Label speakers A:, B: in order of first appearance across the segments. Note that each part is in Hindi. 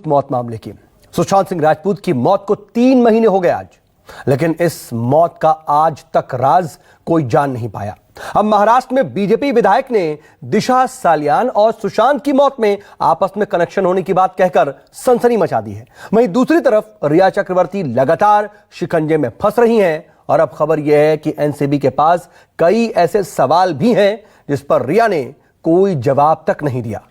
A: राजपूत मौत मामले की। सुशांत सिंह राजपूत की मौत को 3 महीने हो गए आज, लेकिन इस मौत का आज तक राज कोई जान नहीं पाया। अब महाराष्ट्र में बीजेपी विधायक ने दिशा सालियान और सुशांत की मौत में आपस में कनेक्शन होने की बात कहकर सनसनी मचा दी है। वहीं दूसरी तरफ रिया चक्रवर्ती लगातार शिकंजे में फंस रही हैं और अब खबर यह है कि एनसीबी के पास कई ऐसे सवाल भी हैं जिस पर रिया ने कोई जवाब तक नहीं दिया।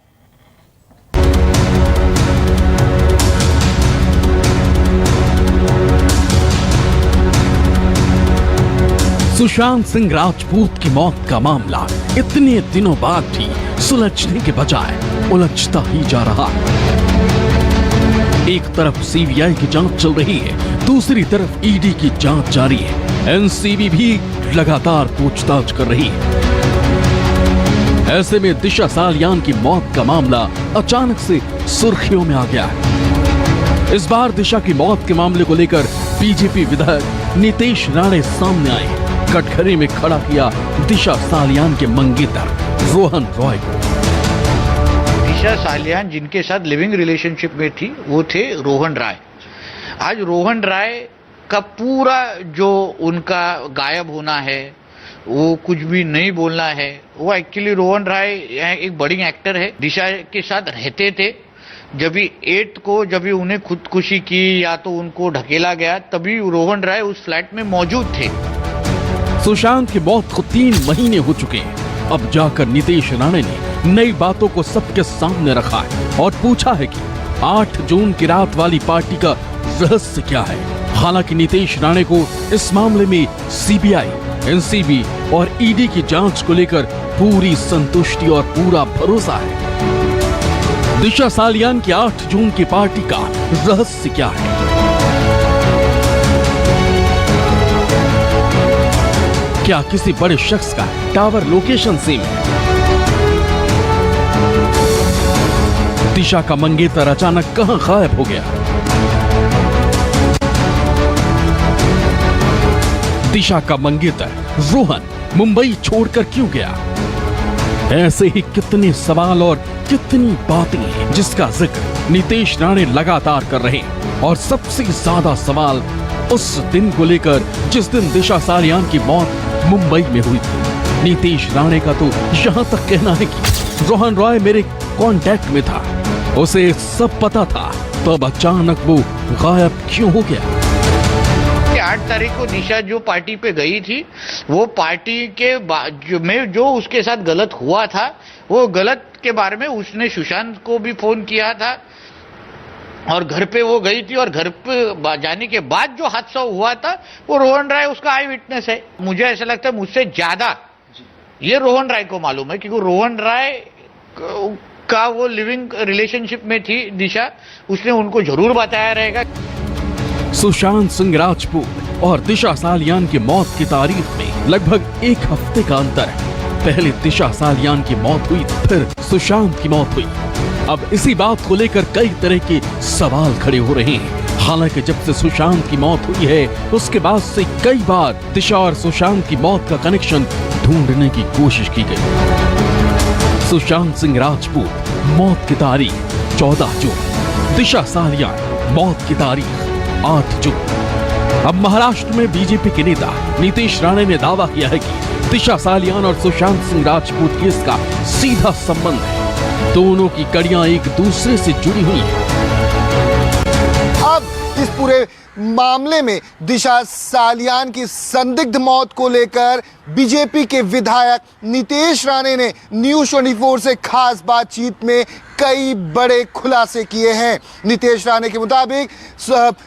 B: सुशांत सिंह राजपूत की मौत का मामला इतने दिनों बाद भी सुलझने के बजाय उलझता ही जा रहा है। एक तरफ सीबीआई की जांच चल रही है, दूसरी तरफ ईडी की जांच जारी है। एनसीबी भी लगातार पूछताछ कर रही है। ऐसे में दिशा सालियान की मौत का मामला अचानक से सुर्खियों में आ गया है। इस बार दिशा की मौत के मामले को लेकर बीजेपी विधायक नीतीश राणे सामने आए। कटघरे में खड़ा किया दिशा सालियान के मंगेतर रोहन रॉय को।
C: दिशा सालियान जिनके साथ लिविंग रिलेशनशिप में थी वो थे रोहन राय। आज रोहन राय का पूरा जो उनका गायब होना है, वो कुछ भी नहीं बोलना है, वो एक्चुअली रोहन राय एक बड़ी एक्टर है, दिशा के साथ रहते थे। जब भी 8 को जब भी उन्हें खुदकुशी की या तो उनको ढकेला गया, तभी रोहन राय उस फ्लैट में मौजूद थे।
B: सुशांत की मौत को 3 महीने हो चुके हैं। अब जाकर नीतीश राणे ने नई बातों को सबके सामने रखा है और पूछा है कि 8 जून की रात वाली पार्टी का रहस्य क्या है। हालांकि नीतीश राणे को इस मामले में सीबीआई, एनसीबी और ईडी की जांच को लेकर पूरी संतुष्टि और पूरा भरोसा है। दिशा सालियान की 8 जून की पार्टी का रहस्य क्या है? क्या किसी बड़े शख्स का टावर लोकेशन सेम है? दिशा का मंगेतर अचानक कहां गायब हो गया? दिशा का मंगेतर रोहन मुंबई छोड़कर क्यों गया? ऐसे ही कितने सवाल और कितनी बातें हैं जिसका जिक्र नीतीश राणे लगातार कर रहे हैं। और सबसे ज्यादा सवाल उस दिन को लेकर जिस दिन दिशा सालियान की मौत मुंबई में हुई थी। नीतीश राणे का तो यहां तक कहना है कि रोहन रॉय मेरे कांटेक्ट में था, उसे सब पता था, तब अचानक वो गायब क्यों हो गया?
C: 8 तारीख को दिशा जो पार्टी पे गई थी, वो पार्टी के में जो उसके साथ गलत हुआ था, वो गलत के बारे में उसने सुशांत को भी फोन किया था और घर पे वो गई थी। और घर पे जाने के बाद जो हादसा हुआ था, वो रोहन राय उसका आई विटनेस है। मुझे ऐसा लगता है मुझसे ज्यादा ये रोहन राय को मालूम है, क्योंकि रोहन राय का वो लिविंग रिलेशनशिप में थी दिशा, उसने उनको जरूर बताया रहेगा।
B: सुशांत सिंह राजपूत और दिशा सालियान की मौत की तारीख में लगभग 1 हफ्ते का अंतर है। पहले दिशा सालियान की मौत हुई, फिर सुशांत की मौत हुई। अब इसी बात को लेकर कई तरह के सवाल खड़े हो रहे हैं। हालांकि जब से सुशांत की मौत हुई है, उसके बाद से कई बार दिशा और सुशांत की मौत का कनेक्शन ढूंढने की कोशिश की गई। सुशांत सिंह राजपूत मौत की तारीख 14 जून, दिशा सालियान मौत की तारीख 8 जून। अब महाराष्ट्र में बीजेपी के नेता नीतीश राणे ने दावा किया है कि दिशा सालियान और सुशांत सिंह राजपूत केस का सीधा संबंध है। दोनों की कड़ियां एक दूसरे से जुड़ी हुई हैं।
D: अब इस पूरे मामले में दिशा सालियान की संदिग्ध मौत को लेकर बीजेपी के विधायक नीतीश राणे ने न्यूज़ 24 से खास बातचीत में कई बड़े खुलासे किए हैं। नीतीश राणे के मुताबिक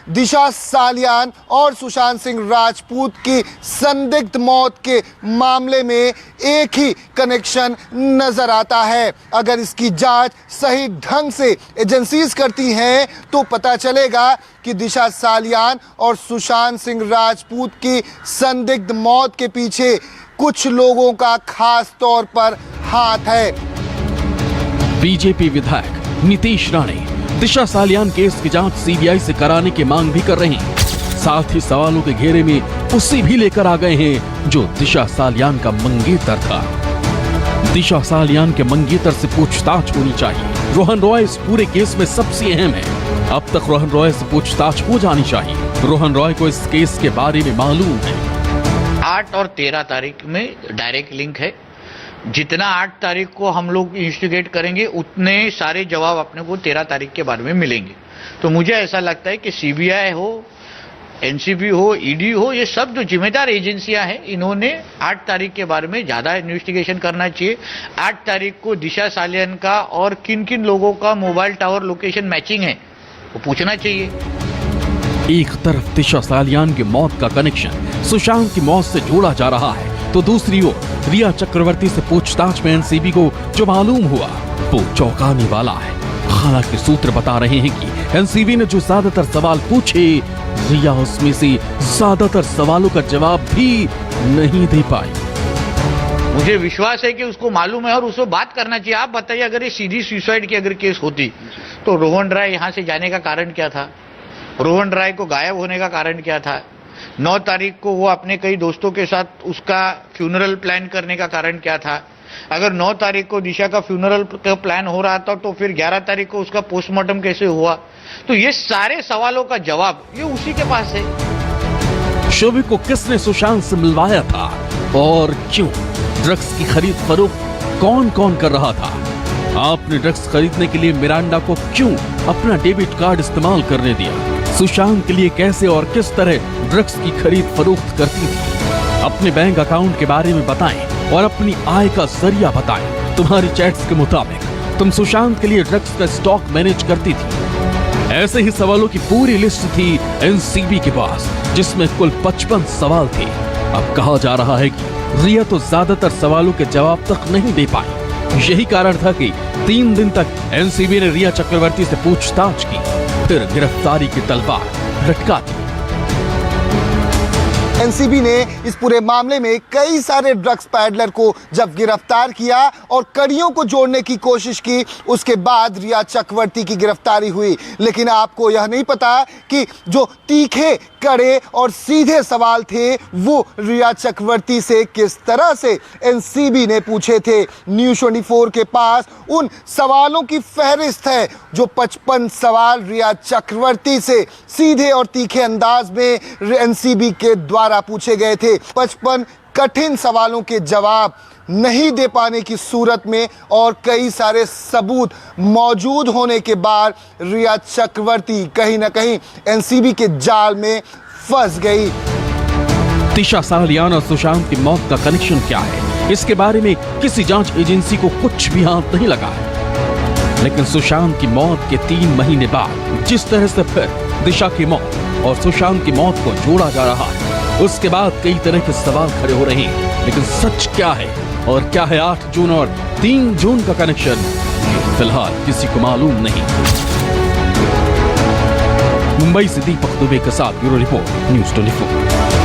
D: दिशा सालियान और सुशांत सिंह राजपूत की संदिग्ध मौत के मामले में एक ही कनेक्शन नजर आता है। अगर इसकी जांच सही ढंग से एजेंसीज करती हैं तो पता चलेगा कि दिशा सालियान और सुशांत सिंह राजपूत की संदिग्ध मौत के पीछे कुछ लोगों का खास तौर पर हाथ है।
B: बीजेपी विधायक नीतीश राणे दिशा सालियान केस की जांच सीबीआई से कराने की मांग भी कर रहे हैं। साथ ही सवालों के घेरे में उसे भी लेकर आ गए हैं जो दिशा सालियान का मंगेतर था। दिशा सालियान के मंगेतर से पूछताछ होनी चाहिए। रोहन रॉय इस पूरे केस में सबसे अहम है। अब तक रोहन रॉय से पूछताछ हो जानी चाहिए। रोहन रॉय को इस केस के बारे में मालूम है।
C: 8 और 13 तारीख में डायरेक्ट लिंक है। जितना 8 तारीख को हम लोग इन्वेस्टिगेट करेंगे उतने सारे जवाब अपने को 13 तारीख के बारे में मिलेंगे। तो मुझे ऐसा लगता है कि सीबीआई हो, एनसीबी हो, ईडी हो, ये सब जो जिम्मेदार एजेंसियां हैं, इन्होंने 8 तारीख के बारे में ज्यादा इन्वेस्टिगेशन करना चाहिए। 8 तारीख को दिशा सालियान का और किन किन लोगों का मोबाइल टावर लोकेशन मैचिंग है वो पूछना चाहिए।
B: एक तरफ दिशा सालियान की मौत का कनेक्शन सुशांत की मौत से जोड़ा जा रहा है, तो दूसरी ओर रिया चक्रवर्ती से पूछताछ में एनसीबी को जो मालूम हुआ वो चौंकाने वाला है। हालांकि सूत्र बता रहे हैं कि एनसीबी ने जो ज्यादातर सवाल पूछे, रिया उसमें से ज्यादातर सवालों का जवाब भी नहीं दे पाई।
C: मुझे विश्वास है कि उसको मालूम है और उसको बात करना चाहिए। आप बताइए, अगर ये सीधी सुसाइड की अगर केस होती तो रोहन राय यहाँ से जाने का कारण क्या था? रोहन राय को गायब होने का कारण क्या था? 9 तारीख को वो अपने कई दोस्तों के साथ उसका फ्यूनरल प्लान करने का कारण क्या था? अगर 9 तारीख को दिशा का फ्यूनरल का प्लान हो रहा था तो फिर 11 तारीख को उसका पोस्टमार्टम कैसे हुआ? तो ये सारे सवालों का जवाब ये उसी के पास है।
B: शोभी को किसने सुशांत से मिलवाया था और क्यों? ड्रग्स की खरीद फरोख्त कौन कौन कर रहा था? आपने ड्रग्स खरीदने के लिए मिरांडा को क्यों अपना डेबिट कार्ड इस्तेमाल करने दिया? सुशांत के लिए कैसे और किस तरह ड्रग्स की खरीद फरोख्त करती थी? अपने बैंक अकाउंट के बारे में बताएं और अपनी आय का जरिया बताएं। तुम्हारी चैट्स के मुताबिक तुम सुशांत के लिए ड्रग्स का स्टॉक मैनेज करती थी। ऐसे ही सवालों की पूरी लिस्ट थी एनसीबी के पास, जिसमें कुल 55 सवाल थे। अब कहा जा रहा है कि रिया तो ज्यादातर सवालों के जवाब तक नहीं दे पाई। यही कारण था कि 3 दिन तक एनसीबी ने रिया चक्रवर्ती से पूछताछ की, फिर गिरफ्तारी की तलवार लटका दी।
D: एनसीबी ने इस पूरे मामले में कई सारे ड्रग्स पैडलर को जब गिरफ्तार किया और कड़ियों को जोड़ने की कोशिश की, उसके बाद रिया चक्रवर्ती की गिरफ्तारी हुई। लेकिन आपको यह नहीं पता कि जो तीखे, कड़े और सीधे सवाल थे वो रिया चक्रवर्ती से किस तरह से एनसीबी ने पूछे थे। न्यूज़ 24 के पास उन सवालों की फहरिस्त है जो 55 सवाल रिया चक्रवर्ती से सीधे और तीखे अंदाज में एनसीबी के द्वारा पूछे गए थे। 55 कठिन सवालों के जवाब नहीं दे पाने की सूरत में और कई सारे सबूत मौजूद होने के बाद रिया चक्रवर्ती कहीं ना कहीं एनसीबी के जाल में फंस गई।
B: दिशा सालियान और सुशांत की मौत का कनेक्शन क्या है, इसके बारे में किसी जांच एजेंसी को कुछ भी हाथ नहीं लगा है। लेकिन सुशांत की मौत के 3 महीने बाद जिस तरह से फिर दिशा की मौत और सुशांत की मौत को जोड़ा जा रहा है, उसके बाद कई तरह के सवाल खड़े हो रहे हैं। लेकिन सच क्या है और क्या है 8 जून और 3 जून का कनेक्शन, फिलहाल किसी को मालूम नहीं। मुंबई से दीपक दुबे के साथ ब्यूरो रिपोर्ट, न्यूज़ 24।